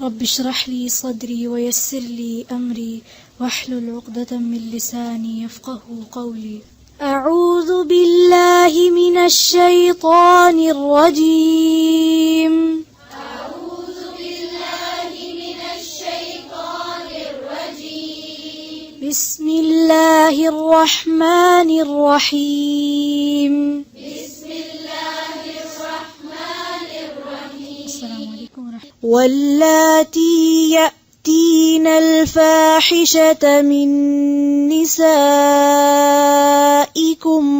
رب اشرح لي صدري ويسر لي أمري واحلل عقدة من لساني يفقه قولي. أعوذ بالله من الشيطان الرجيم. أعوذ بالله من الشيطان الرجيم. بسم الله الرحمن الرحيم. بسم الله الرحمن الرحيم. السلام عليكم ورحمة الله. واللاتي يأتين الفاحشة من نسائكم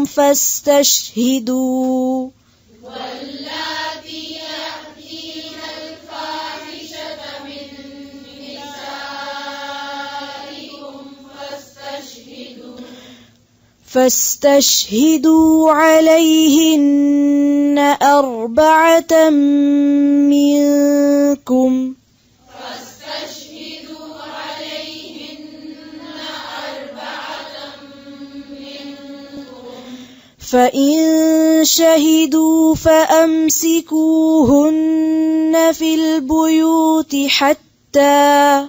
فاستشهدوا واللاتي يأتين الفاحشة من نسائكم فاستشهدوا عليهن 4 منكم فإن شهدوا فأمسكوهن في البيوت حتى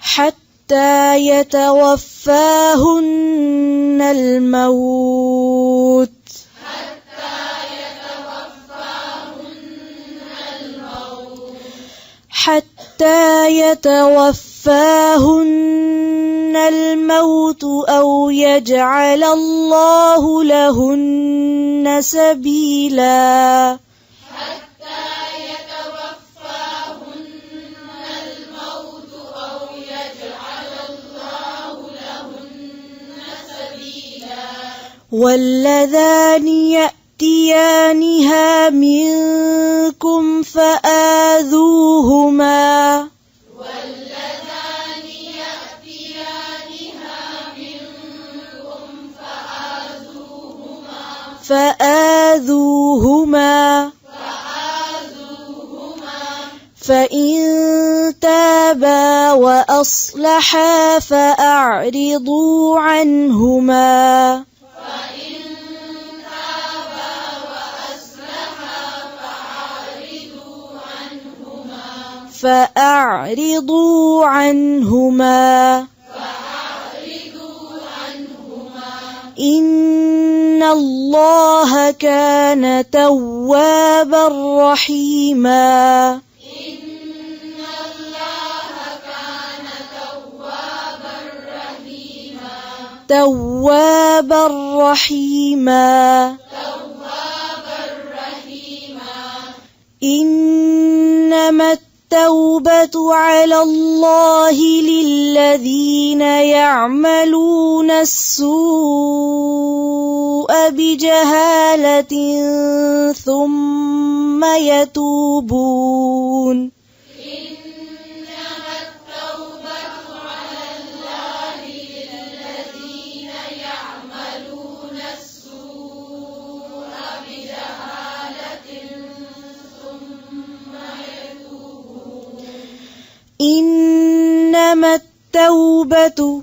حتى يتوفاهن الموت أو يجعل الله لهن سبيلا. واللذان يأتيانها منكم فآذوهما فإن تابا وأصلحا فأعرضوا عنهما إن الله كان توابا رحيما. إنما التوبة على الله للذين يعملون السوء بجهالة ثم يتوبون إنما التوبة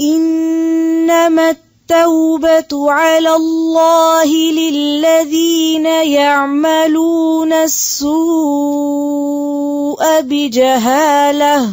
إنما التوبة على الله للذين يعملون السوء بجهالة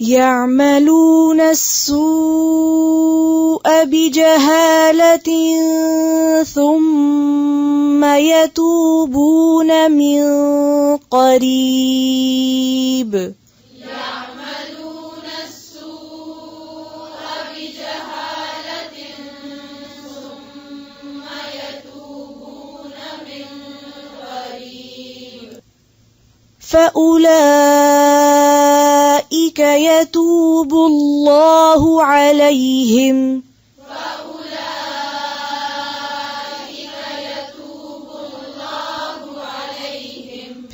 يعملون السوء بجهالة ثم يتوبون من قريب يعملون السوء بجهالة ثم يتوبون من قريب فأولئك يتوب الله عليهم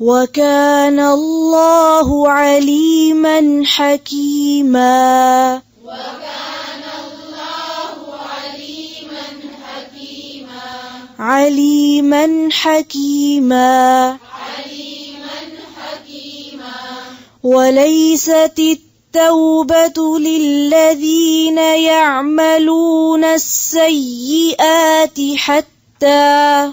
وكان الله عليما حكيما عليما حكيما وليست التوبة للذين يعملون السيئات حتى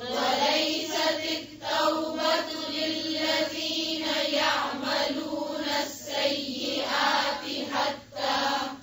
وليست التوبة للذين يعملون السيئات حتى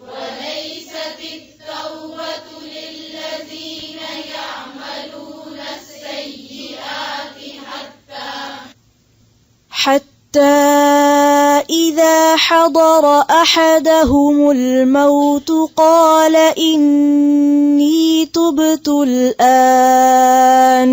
وليست التوبة للذين يعملون السيئات حتى إذا حضر أحدهم الموت قال إني تبت الآن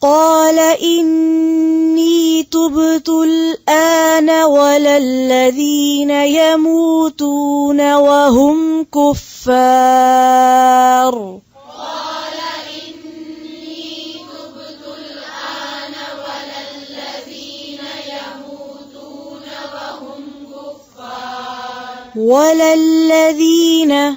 قال إني تبت الآن ولا الذين يموتون وهم كفار ولا الذين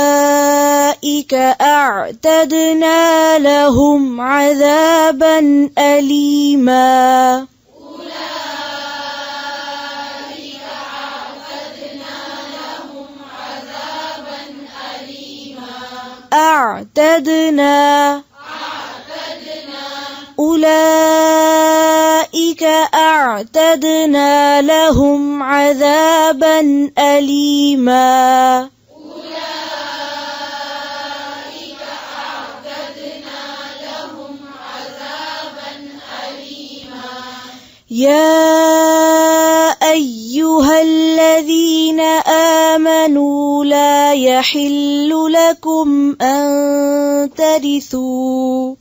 أولئك أعتدنا لهم عذابا أليما أعتدنا أولئك أعتدنا لهم عذابا أليما يا أيها الذين آمنوا لا يحل لكم أن ترثوا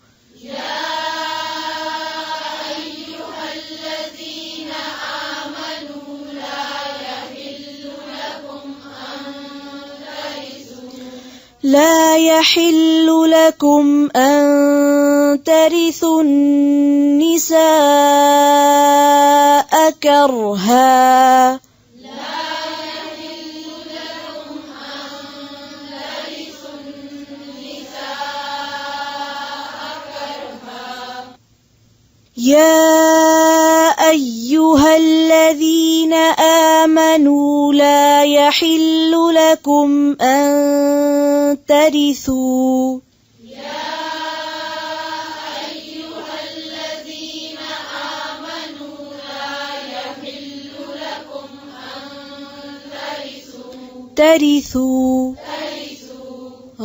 لا يحل لكم أن ترثوا النساء كرها يا أيها الذين آمنوا لا يحل لكم أن ترثوا ترثوا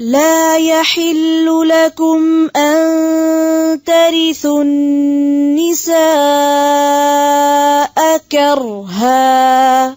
لا يحل لكم أن ترثوا النساء كرها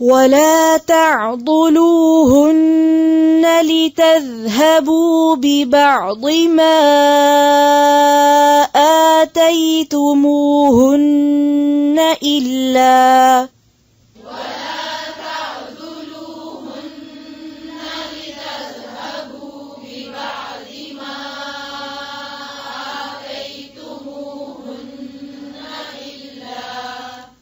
ولا تعضلوهن لتذهبوا ببعض ما آتيتموهن إلا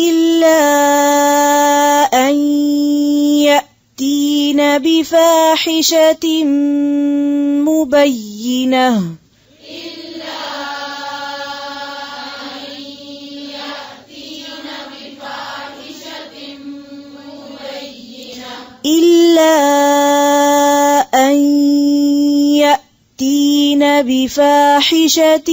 إلا أن يأتين بفاحشة مبينة إلا أن يأتين بفاحشة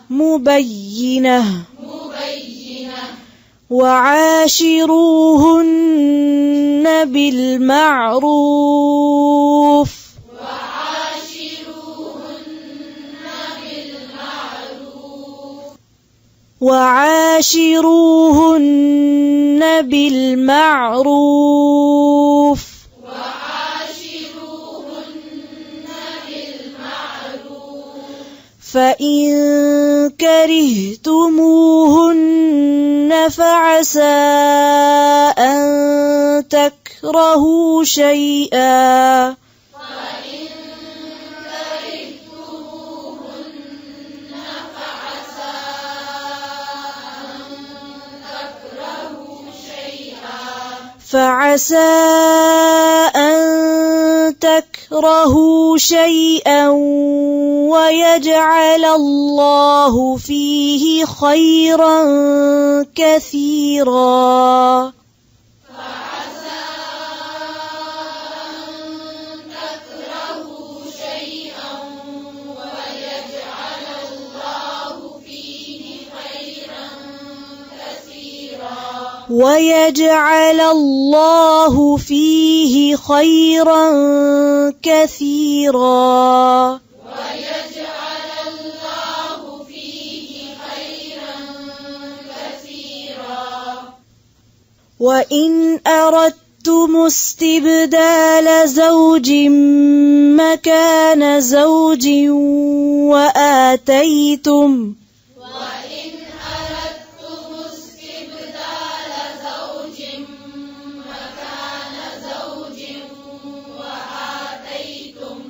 مبينة وعاشروهن بالمعروف فإن كرهتموهن فعسى أن تكرهوا شيئا ويجعل الله فيه خيرا كثيرا ويجعل الله فيه خيرا كثيرا وإن أردتم استبدال زوج مكان زوج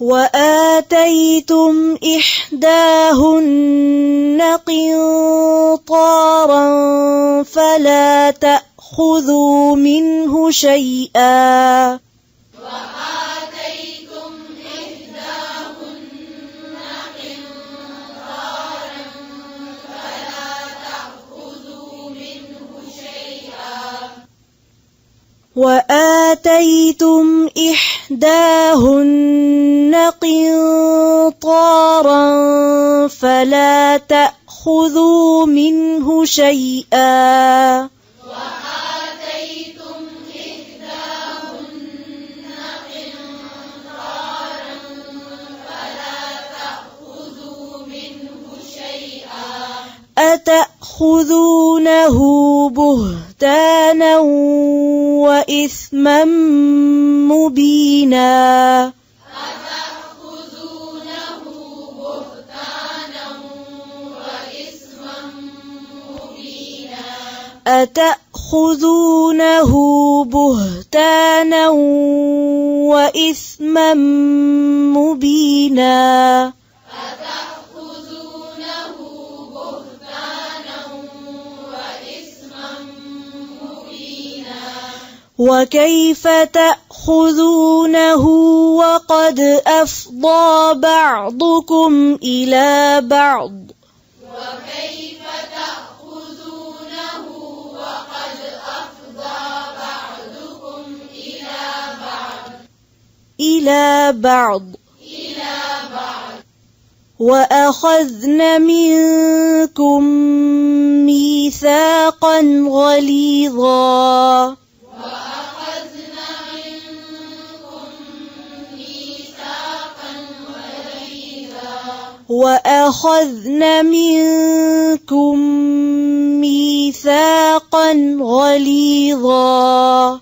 وآتيتم إحداهن قنطارا فلا تأخذوا منه شيئا وآتيتم إحداهن قنطارا فلا تأخذوا منه شيئا أتأخذونه بهتانا وإثما مبينا أتأخذونه بهتانا وإثما مبينا أتأخذونه بهتانا وإثما مبينا وكيف تأخذونه وقد أفضى بعضكم إلى بعض وكيف تأخذونه وقد أفضى بعضكم إلى بعض وأخذن منكم ميثاقا غليظا وأخذن منكم ميثاقا غليظا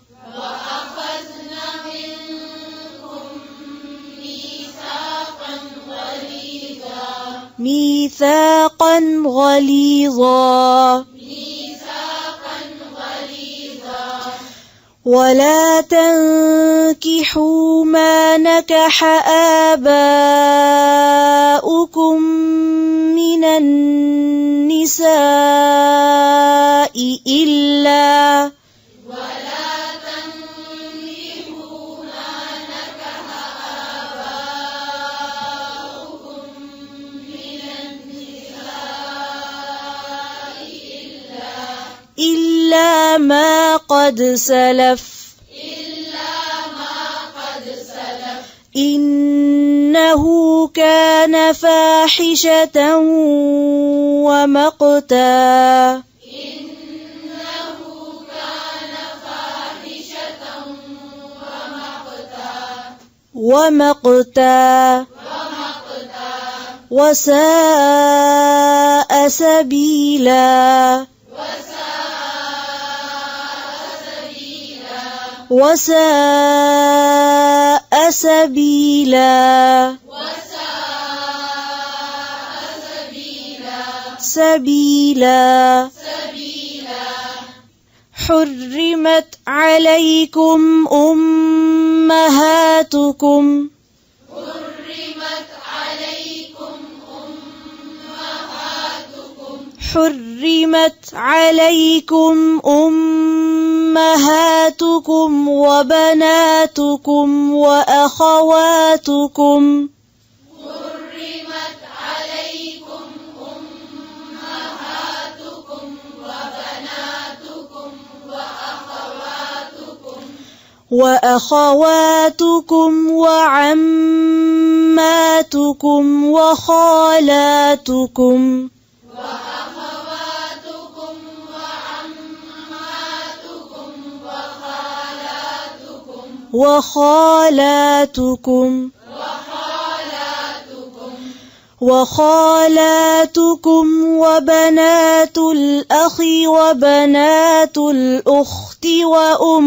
ميثاقا غليظا ولا تنكحوا ما نكح آباؤكم من النساء إلا ما قد سلف إنه كان فاحشة ومقتا وساء سبيلا سبيلا حرمت عليكم أمهاتكم وبناتكم وأخواتكم وعماتكم وخالاتكم وخالاتكم وبنات الأخ وبنات الأخت وأمهاتكم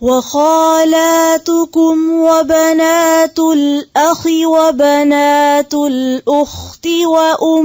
وخالاتكم وبنات الأخ وبنات الأخت وأمهاتكم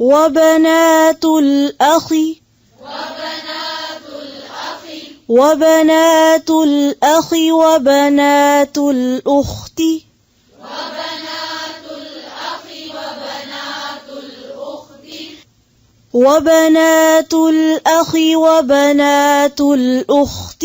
وبنات الأخ وبنات الأخ وبنات الأخت وبنات الأخ وبنات الأخت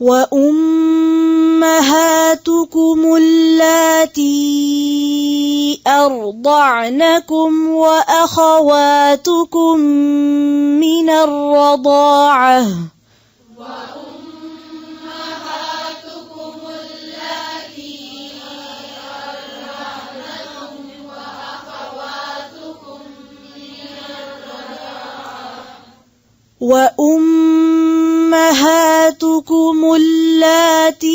وأمهاتكم اللاتي أرضعنكم وأخواتكم من الرضاعة وأمهاتكم اللاتي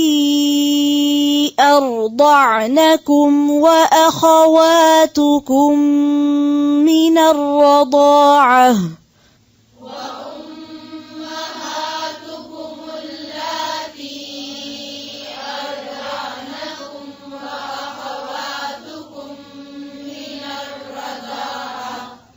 أرضعنكم وأخواتكم من الرضاعة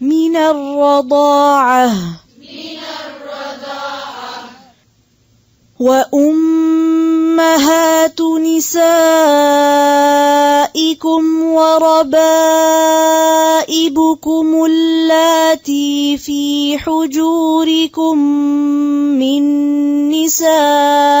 من الرضاعة وأمهات نسائكم وربائبكم اللاتي في حجوركم من نسائكم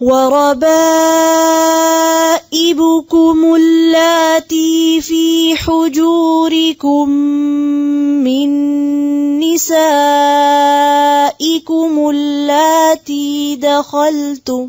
وربائبكم اللاتي في حجوركم من نسائكم اللاتي دخلتم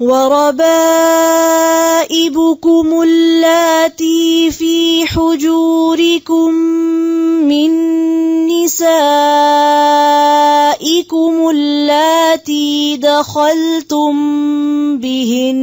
وربائبكم اللاتي في حجوركم من نسائكم اللاتي دخلتم بهن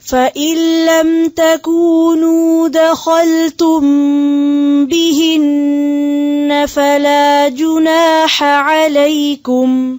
فإن لم تكونوا دخلتم بهن فلا جناح عليكم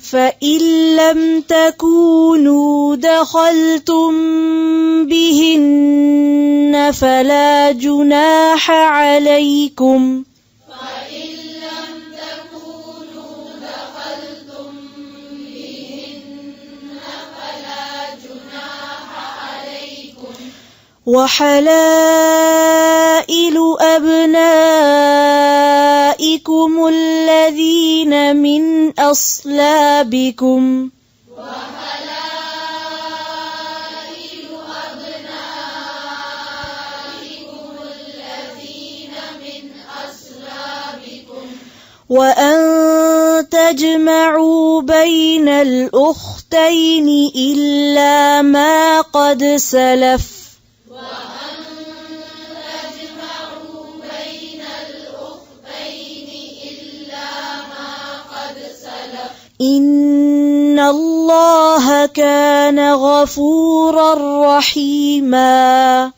فإن لم تكونوا دخلتم بهن فلا جناح عليكم وحلائل أبنائكم الذين من أصلابكم وأن تجمعوا بين الأختين إلا ما قد سلف إن الله كان غفورا رحيما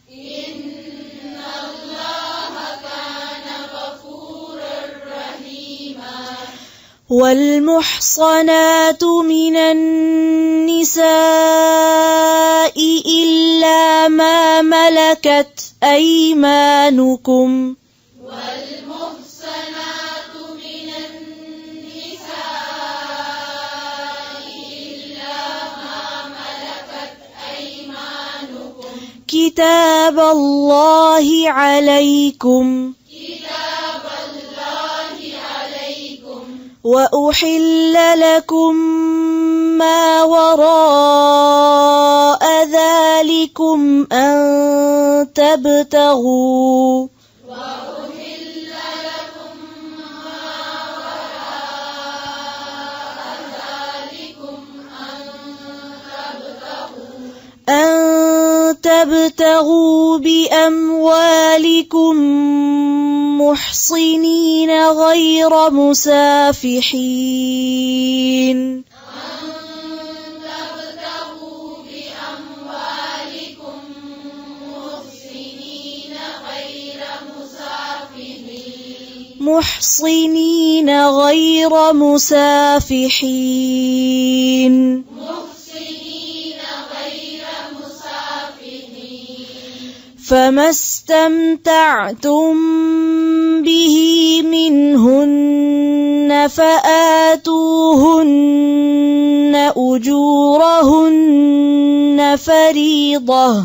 والمحصنات من النساء إلا ما ملكت أيمانكم والمحصنات من النساء إلا ما ملكت أيمانكم كتاب الله عليكم وأحل لكم ما وراء ذلكم أن تبتغوا بأموالكم محصنين غير مسافحين محصنين غير مسافحين فما استمتعتم به منهن فآتوهن أجورهن فريضة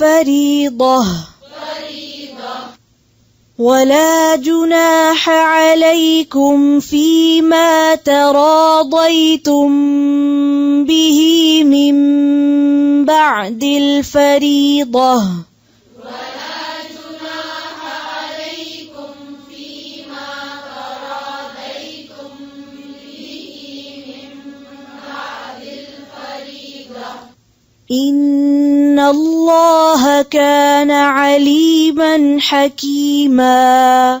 فريضة ولا جناح عليكم فيما تراضيتم به من بعد الفريضة إن الله كان عليما حكيما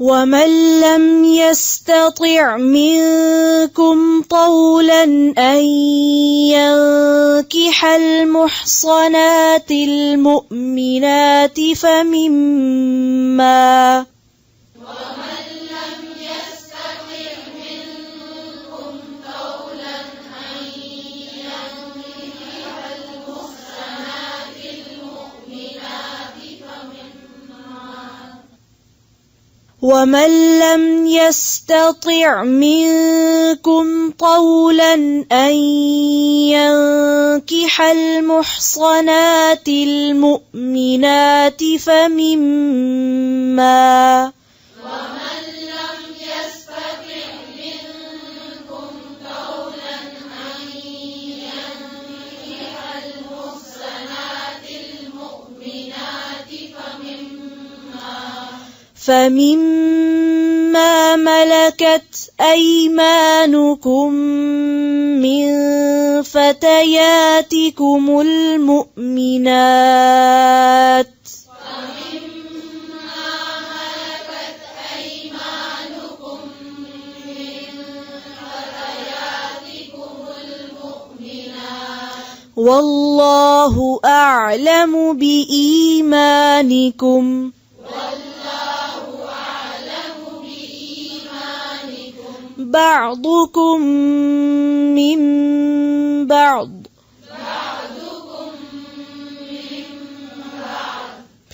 ومن لم يستطع منكم طولا أن ينكح المحصنات المؤمنات فمما ومن لم يستطع منكم طولا أن ينكح المحصنات المؤمنات فمما ملكت أيمانكم من فتياتكم المؤمنات والله أعلم بإيمانكم بعضكم من بعض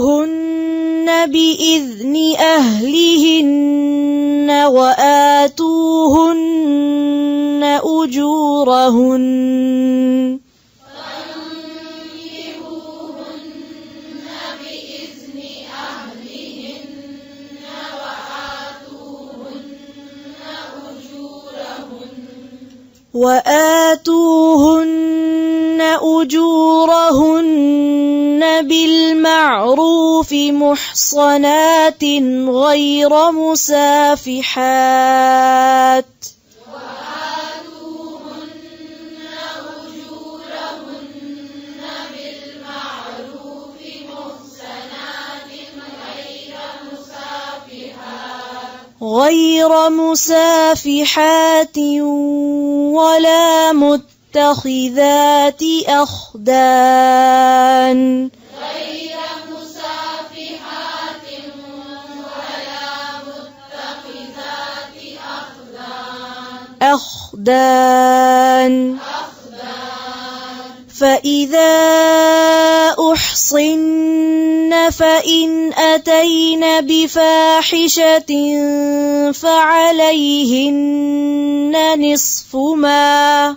فانكحوهن بإذن أهلهن وآتوهن أجورهن وآتوهن أجورهن بالمعروف محصنات غير مسافحات غير مسافحات ولا متخذات أخدان فإذا أحصن فإن أتين بفاحشة فعليهن نصف ما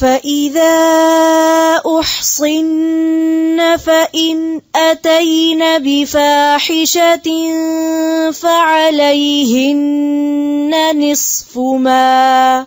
فإذا أحصن فإن أتين بفاحشة فعليهن نصف ما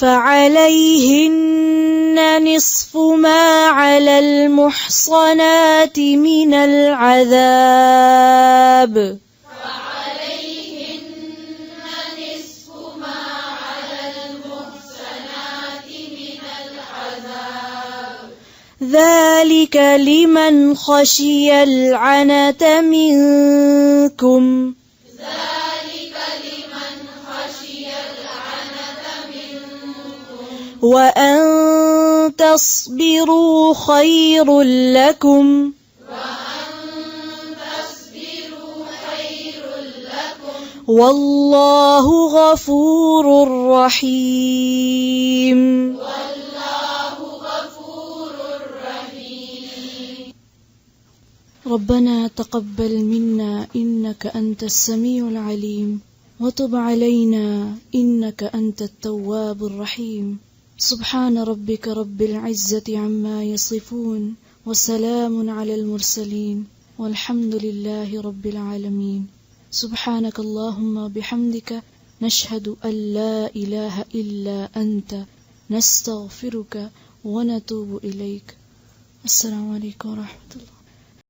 فعليهن نصف ما على المحصنات من العذاب ذلك لمن خشي العنت منكم وأن تصبروا خير لكم والله غفور رحيم ربنا تقبل منا إنك أنت السميع العليم وتب علينا إنك أنت التواب الرحيم سبحان ربك رب العزة عما يصفون وسلام على المرسلين والحمد لله رب العالمين سبحانك اللهم بحمدك نشهد أن لا إله إلا أنت نستغفرك ونتوب إليك. السلام عليكم ورحمة الله.